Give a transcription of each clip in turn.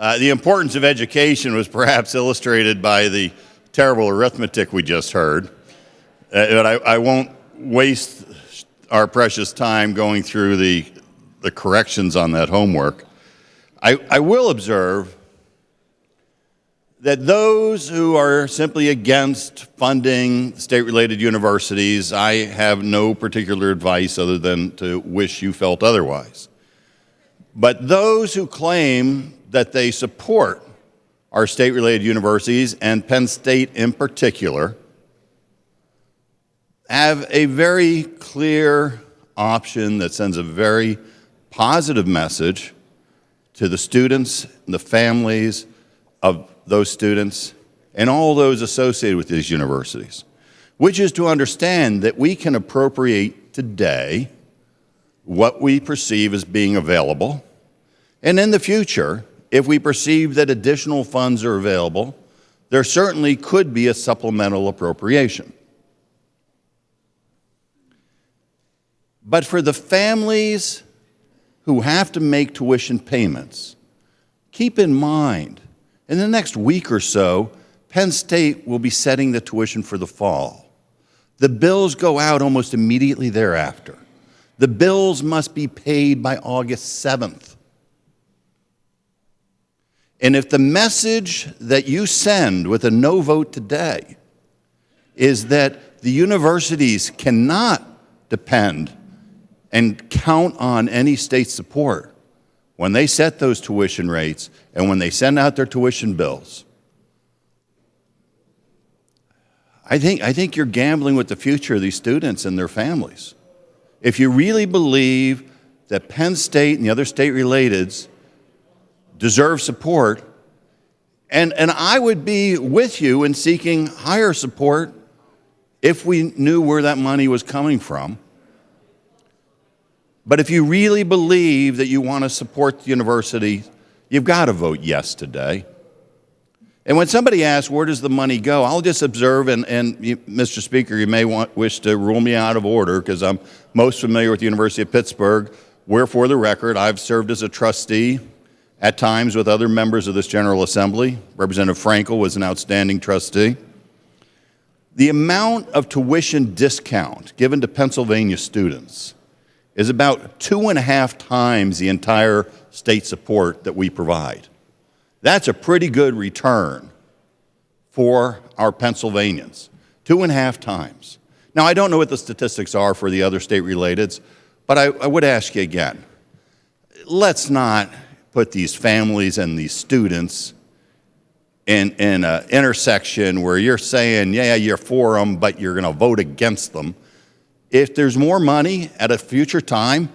The importance of education was perhaps illustrated by the terrible arithmetic we just heard. But I won't waste our precious time going through the corrections on that homework. I will observe that those who are simply against funding state-related universities, I have no particular advice other than to wish you felt otherwise. But those who claim that they support our state-related universities, and Penn State in particular, have a very clear option that sends a very positive message to the students and the families of those students and all those associated with these universities, which is to understand that we can appropriate today what we perceive as being available, and in the future, if we perceive that additional funds are available, there certainly could be a supplemental appropriation. But for the families who have to make tuition payments, keep in mind, in the next week or so, Penn State will be setting the tuition for the fall. The bills go out almost immediately thereafter. The bills must be paid by August 7th. And if the message that you send with a no vote today is that the universities cannot depend and count on any state support when they set those tuition rates and when they send out their tuition bills, I think you're gambling with the future of these students and their families. If you really believe that Penn State and the other state-relateds deserve support, and I would be with you in seeking higher support if we knew where that money was coming from. But if you really believe that you want to support the university, you've got to vote yes today. And when somebody asks, where does the money go, I'll just observe, and Mr. Speaker, you may wish to rule me out of order because I'm most familiar with the University of Pittsburgh, where, for the record, I've served as a trustee at times with other members of this General Assembly. Representative Frankel was an outstanding trustee. The amount of tuition discount given to Pennsylvania students is about 2.5 times the entire state support that we provide. That's a pretty good return for our Pennsylvanians, 2.5 times. Now, I don't know what the statistics are for the other state-relateds, but I would ask you again, let's not put these families and these students in an intersection where you're saying, yeah, you're for them, but you're going to vote against them. If there's more money at a future time,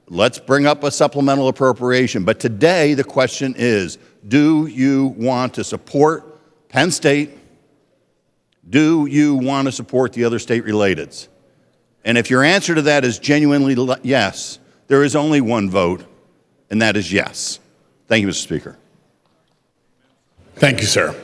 let's bring up a supplemental appropriation. But today, the question is, do you want to support Penn State? Do you want to support the other state-relateds? And if your answer to that is genuinely yes, there is only one vote, and that is yes. Thank you, Mr. Speaker. Thank you, sir.